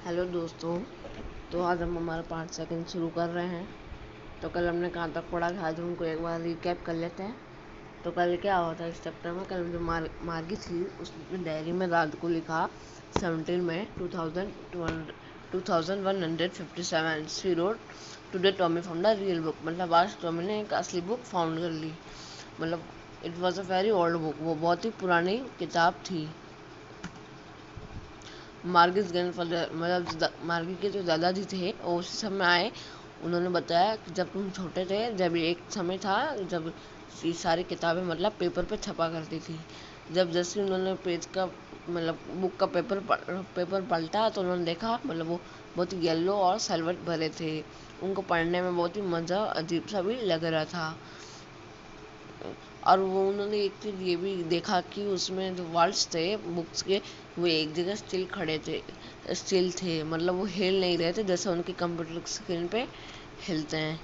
Hello दोस्तों। तो आज हम हमारा पार्ट सेकंड शुरू कर रहे हैं। तो कल हमने कहाँ तक पढ़ा था, आज उनको एक बार रिकैप कर लेते हैं। तो कल क्या हुआ था इस चैप्टर में। कल जो मार्गी थी उसने डायरी में रात को लिखा 17 मई 2157 she road today Tommy found a real book. मतलब आज टॉमी ने एक असली बुक फाउंड कर ली। मतलब it was a very old book, वो बहुत ही पुरानी किताब थी। मार्गिस ग्रैंडफादर मतलब मार्गी के जो दादाजी थे वो उसी समय आए। उन्होंने बताया कि जब तुम छोटे थे, जब एक समय था जब ये सारी किताबें मतलब पेपर पे छपा करती थी। जब जैसे उन्होंने पेज का मतलब बुक का पेपर पलटा तो उन्होंने देखा मतलब वो बहुत ही येलो और सलवट भरे थे। उनको पढ़ने में बहुत ही मज़ा अजीब सा भी लग रहा था। और वो उन्होंने एक चीज़ ये भी देखा कि उसमें जो वर्ड्स थे बुक्स के, वो एक जगह स्टिल थे, मतलब वो हिल नहीं रहे थे जैसे उनके कंप्यूटर स्क्रीन पे हिलते हैं।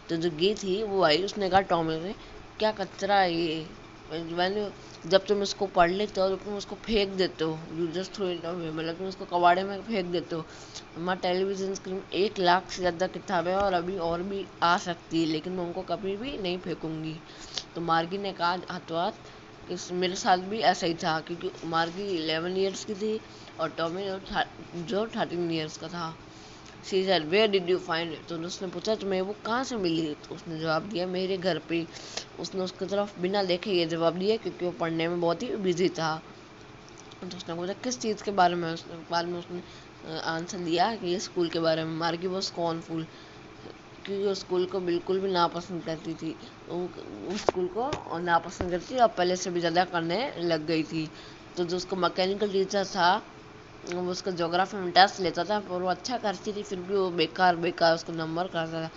तो जो गी थी वो आई, उसने कहा टॉमी से क्या कचरा है ये, मैंने जब तुम इसको पढ़ लेते हो तो तुम उसको फेंक देते हो, you just throw it away, मतलब तुम उसको कबाड़े में फेंक देते हो। हमारा टेलीविज़न स्क्रीन 1 लाख से ज़्यादा किताबें और अभी और भी आ सकती है, लेकिन मैं उनको कभी भी नहीं फेंकूंगी। तो मार्गी ने कहा हाथों हाथ कि मेरे साथ भी ऐसा ही था, क्योंकि मार्गी 11 ईयर्स की थी और टॉमी जो 13 ईयर्स का था। She said where did you find it. तो उसने पूछा तुम्हें वो कहाँ से मिली। तो उसने जवाब दिया मेरे घर पे। उसने उसकी तरफ बिना देखे ये जवाब दिया क्योंकि वो पढ़ने में बहुत ही बिजी था। तो उसने पूछा किस चीज़ के बारे में। उसने आंसर दिया कि ये स्कूल के बारे में। मार्गी वो स्कॉर्नफुल, क्योंकि वो स्कूल को बिल्कुल भी नापसंद करती थी। वो स्कूल को नापसंद करती और पहले से भी ज़्यादा करने लग गई थी। तो जो उसको मैकेनिकल टीचर था वो उसका ज्योग्राफी में टेस्ट लेता था, पर वो अच्छा करती थी फिर भी वो बेकार उसको नंबर करता था।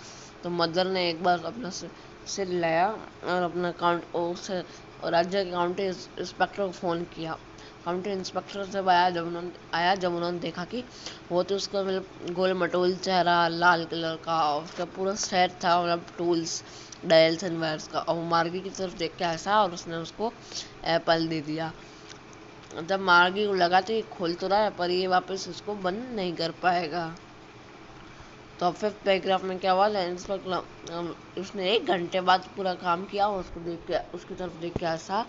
तो मदर ने एक बार अपना सिर लाया और अपना और राज्य के काउंटी इंस्पेक्टर को फ़ोन किया। काउंटी इंस्पेक्टर जब जब उन्होंने देखा कि वो तो उसका मतलब गोल मटोल चेहरा, लाल कलर का, और उसका पूरा सेट था मतलब टूल्स, डायल्स एंड वायर्स का, और वो मार्गी की तरफ देख के ऐसा और उसने उसको एप्पल दे दिया। जब मार्गी को लगा तो ये खोल तो रहा है पर ये वापस उसको बंद नहीं कर पाएगा। तो अब 5th पैराग्राफ में क्या हुआ, उसने 1 घंटे बाद पूरा काम किया और उसको देख के उसकी तरफ देख के ऐसा।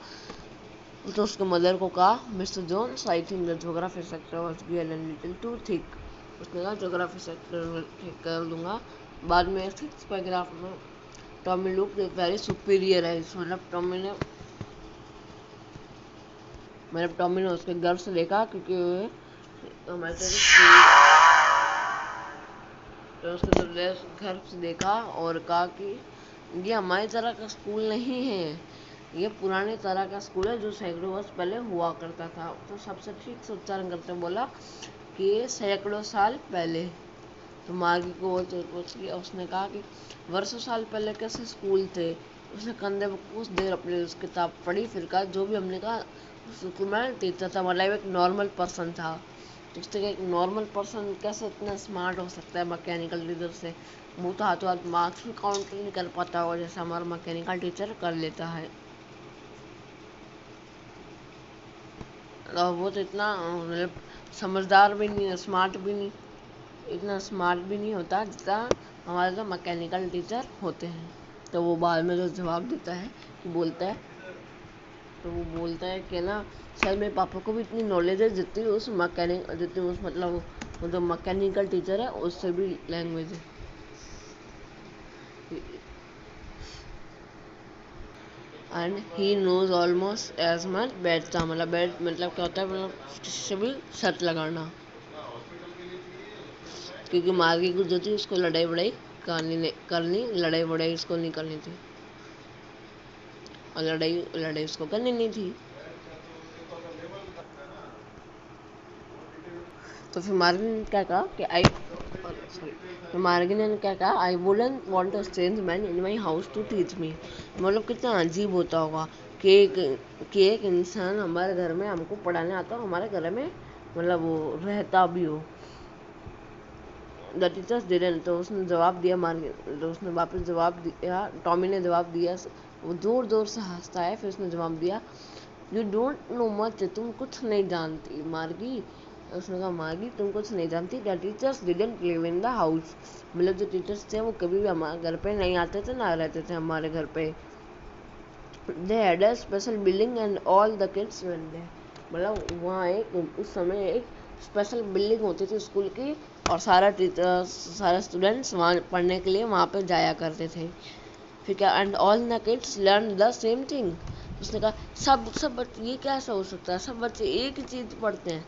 तो उसके मदर को कहा Mr Jones I think the geography sector was given little too thick. उसने कहा ज्योग्राफी सेक्टर ठीक कर दूंगा। बाद में 6th पैराग्राफ में टॉमी लुक वेरी सुपीरियर है, टॉमी ने उसके गर्व से देखा क्योंकि तो उसके घर से देखा और कहा कि ये हमारी तरह का स्कूल नहीं है, ये पुराने तरह का स्कूल है जो सैकड़ों वर्ष पहले हुआ करता था। तो सबसे ठीक से उच्चारण करते बोला कि ये सैकड़ों साल पहले। तो मार्गी को वो पूछ लिया, उसने कहा कि वर्षों साल पहले कैसे स्कूल थे। उसने कंधे पर कुछ देर अपनी उस किताब पढ़ी, फिर कहा जो भी हमने कहा उसको मैं टीचर था, मतलब एक नॉर्मल पर्सन था। तो उससे एक नॉर्मल पर्सन कैसे इतना स्मार्ट हो सकता है मैकेनिकल टीचर से। वो तो हाथों हाथ मार्क्स भी काउंट नहीं कर पाता होगा जैसे हमारा मैकेनिकल टीचर कर लेता है। और वो तो इतना मतलब समझदार भी नहीं, स्मार्ट भी नहीं, इतना स्मार्ट भी नहीं होता जितना हमारे तो मैकेनिकल टीचर होते हैं। तो वो बाद में जो जवाब देता है कि बोलता है कि ना शायद मेरे पापा को भी इतनी नॉलेज है जितनी उस मतलब वो जो मैकेनिकल टीचर है उससे भी लैंग्वेज है। And he knows almost as much bat था, मतलब बैट मतलब क्या होता है, मतलब किसी से भी शर्त लगाना। क्योंकि मार्गी को जो थी उसको लड़ाई बड़ाई करनी लड़ाई बड़ाई उसको नहीं करनी थी, और लड़ाई लड़ाई उसको करनी नहीं थी। तो फिर मार्गी ने क्या कहा कि तो मार्गी ने क्या कहा I wouldn't want a strange man in my house to teach me. मतलब कितना अजीब होता होगा कि एक इंसान हमारे घर में हमको पढ़ाने आता हो, हमारे घर में मतलब वो रहता भी हो। The teachers didn't. तो उसने जवाब दिया तो उसने वापस जवाब दिया, टॉमी ने जवाब दिया। वो जोर जोर से हंसता है, फिर उसने जवाब दिया यू डोंट नो मच, तुम कुछ नहीं जानती मार्गी। उसने कहा मार्गी तुम कुछ नहीं जानती, the teachers didn't live in the house, मतलब जो टीचर्स थे वो कभी भी हमारे घर पे नहीं आते थे ना रहते थे हमारे घर पे। They had a special building and all the kids went there, मतलब वहाँ एक उस समय एक स्पेशल बिल्डिंग होती थी स्कूल की, और सारा टीचर्स सारे स्टूडेंट्स वहाँ पढ़ने के लिए वहाँ पे जाया करते थे। फिर क्या, and all the kids learn the same thing, उसने कहा सब बच्चे, ये कैसा हो सकता है, सब बच्चे एक ही चीज़ पढ़ते हैं।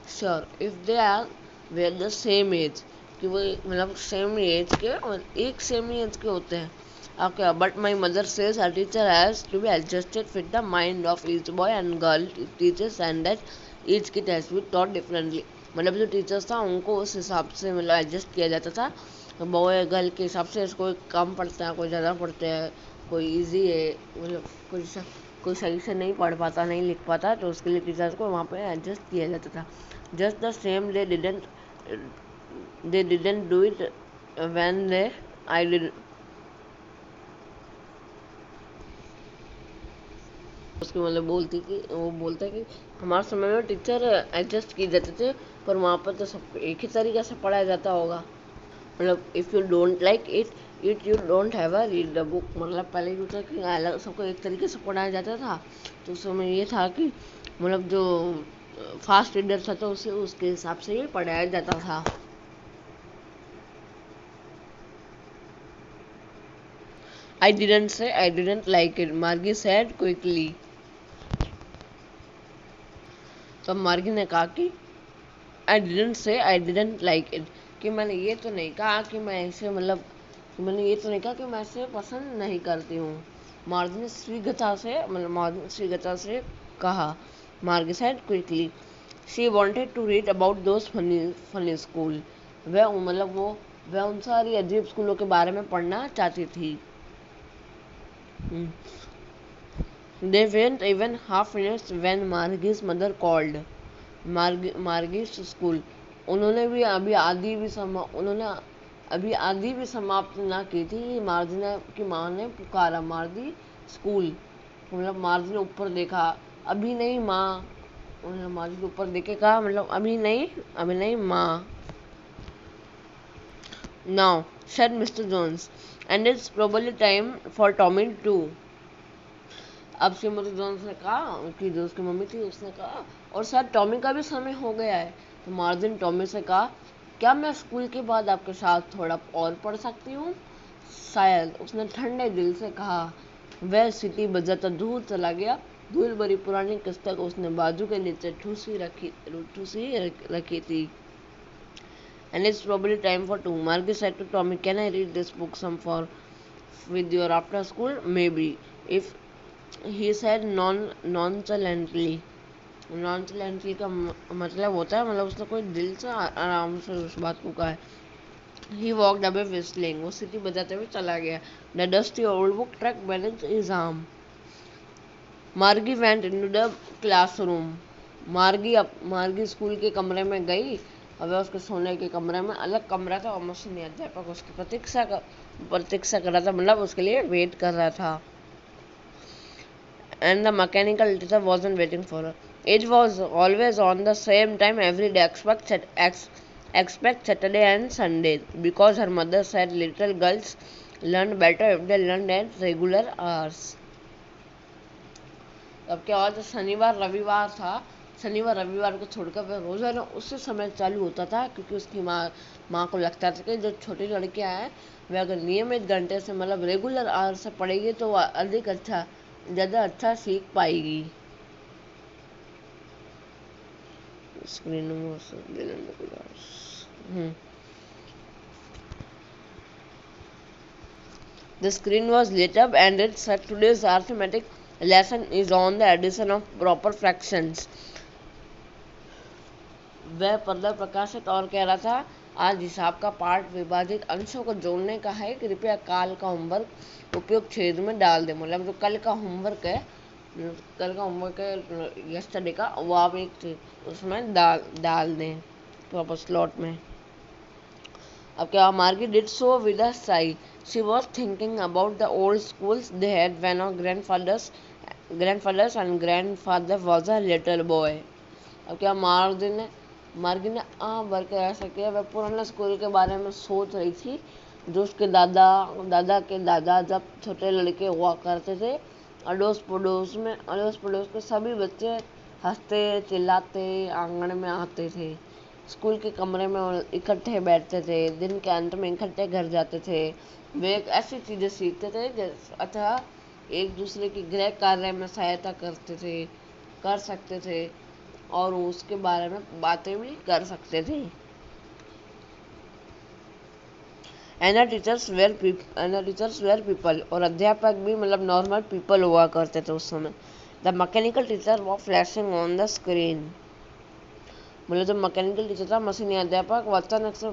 Sure if they are were the same age, कि वो मतलब सेम एज के और एक सेम एज के होते हैं। Okay, but my mother says our teacher has to be adjusted with the mind of each boy and girl teachers, and that each kid has to be taught differently, मतलब जो teachers था उनको उस हिसाब से मतलब एडजस्ट किया जाता था, बॉय गर्ल के हिसाब से, कोई कम पढ़ता है, कोई ज़्यादा पढ़ते हैं, कोई इजी है, मतलब कोई सही से नहीं पढ़ पाता, नहीं लिख पाता, तो उसके लिए टीचर्स को वहाँ पे एडजस्ट किया जाता था। Just the same they didn't do it when they I did, उसकी मतलब बोलती कि वो बोलता है कि हमारे समय में टीचर एडजस्ट किए जाते थे, पर वहाँ पर तो सब एक ही तरीके से पढ़ाया जाता होगा, मतलब if you don't like it you don't have a read the book, मतलब पहले ये था कि अलग सबको एक तरीके से पढ़ाया जाता था, तो उस समय ये था कि मतलब जो फास्ट रीडर था तो उसे उसके हिसाब से ही पढ़ाया जाता था। I didn't say I didn't like it, Margie said quickly. तो मार्गी ने कहा कि I didn't say I didn't like it, कि मैंने ये तो नहीं कहा कि मैं इसे मतलब मैंने ये तो नहीं कहा कि मैं इसे पसंद नहीं करती हूँ। मार्गी ने शीघ्रता से कहा। Margie said quickly she wanted to read about those funny funny school, वह उन सारी अजीब स्कूलों के बारे में पढ़ना चाहती थी। They weren't even half finished when Margie's mother called. मार्गिस school, उन्होंने अभी आधी भी समाप्त ना की थी, मार्जिना की माँ ने पुकारा, मार्गी स्कूल, मतलब मार्जी ने ऊपर देखा, अभी नहीं माँ, उन्होंने मार्जी के ऊपर देखे कहा, मतलब अभी नहीं माँ। Now said Mr. Jones, and it's probably time for Tommy too. अब श्रीमती जोन्स ने कहा कि जो उसकी मम्मी थी उसने कहा और शायद टॉमी का भी समय हो गया है, तो मार्जिन टॉमी से कहा क्या मैं स्कूल के बाद आपके साथ थोड़ा और पढ़ सकती हूँ, शायद, उसने ठंडे दिल से कहा। वह सीटी बजाता दूर चला गया, धूल भरी पुरानी पुस्तक उसने बाजू के नीचे ठूसी रखी थी। And it's probably time for two. Margie said to Tommy, can I read this book some for with your after school? Maybe. If he said nonchalantly का मतलब होता है, मतलब उसने कोई दिल से आराम से उस बात को कहा है। He walked away whistling, वो सीटी बजाते हुए चला गया। The dusty old book track balanced his arm. Margie went into the classroom. मार्गी स्कूल के कमरे में गई, अब उसके सोने के कमरे में अलग कमरा था और मौसमी अध्यापक उसकी प्रतीक्षा कर रहा था, मतलब उसके लिए वेट कर रहा था। And the mechanical teacher wasn't waiting for her. It was always on the same time every day except Saturday and Sunday, because her mother said little girls learn better if they learn at regular hours. अब क्या हुआ, शनिवार रविवार को छोड़कर वह रोजाना उसी समय चालू होता था, क्योंकि उसकी माँ को लगता था कि जो छोटी लड़कियां हैं वे अगर नियमित घंटे से मतलब रेगुलर आवर से पढ़ेगी तो वह अधिक ज़्यादा अच्छा सीख पाएगी। Screen The screen was lit up and it said today's arithmetic lesson is on the addition of proper fractions. वह पर्दा प्रकाशित और कह रहा था आज हिसाब का पाठ विभाजित अंशों को जोड़ने का है, कृपया कल का होमवर्क उपयुक्त छेद में डाल दे, मतलब जो कल का होमवर्क है यस्टरडे का, वो आप एक उसमें डाल दें प्रॉपर स्लॉट में। अब क्या, Margie did so with a sigh, she was thinking about the old schools they had when our grandfathers and grandfather was a little boy. अब क्या, मार्गी ने भर के ऐसा किया। वह पुराने स्कूल के बारे में सोच रही थी जो उसके दादा दादा के दादा जब छोटे लड़के हुआ करते थे। अड़ोस पड़ोस के सभी बच्चे हंसते चिल्लाते आंगन में आते थे। स्कूल के कमरे में इकट्ठे बैठते थे। दिन के अंत में इकट्ठे घर जाते थे। वे एक ऐसी चीजें सीखते थे अतः एक दूसरे की गृह कार्य में सहायता कर सकते थे और उसके बारे में बातें भी कर सकते थे। एंड टीचर्स वेयर पीपल, और अध्यापक भी मतलब नॉर्मल पीपल हुआ करते थे उस समय। The mechanical teacher was flashing on the screen, मतलब जो मैकेनिकल टीचर था मशीनी अध्यापक वो अचानक से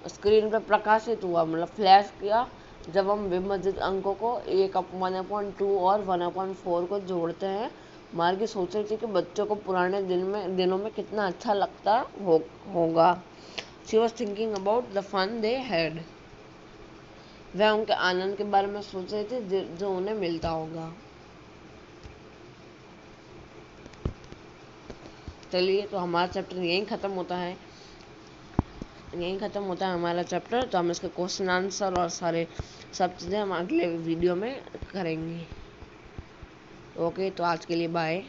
स्क्रीन पे प्रकाशित हुआ, मतलब फ्लैश किया। जब हम विभाजित अंकों को 1/2 और 1/4 को जोड़ते हैं। मार्गी सोच रही थी कि बच्चों को पुराने दिनों में कितना अच्छा लगता होगा। She was thinking about the fun they had, वह उनके आनंद के बारे में सोच रहे थे जो उन्हें मिलता होगा। चलिए, तो हमारा चैप्टर यहीं ख़त्म होता है हमारा चैप्टर। तो हम इसके क्वेश्चन आंसर और सारे सब चीज़ें हम अगले वीडियो में करेंगे। ओके, तो आज के लिए बाय।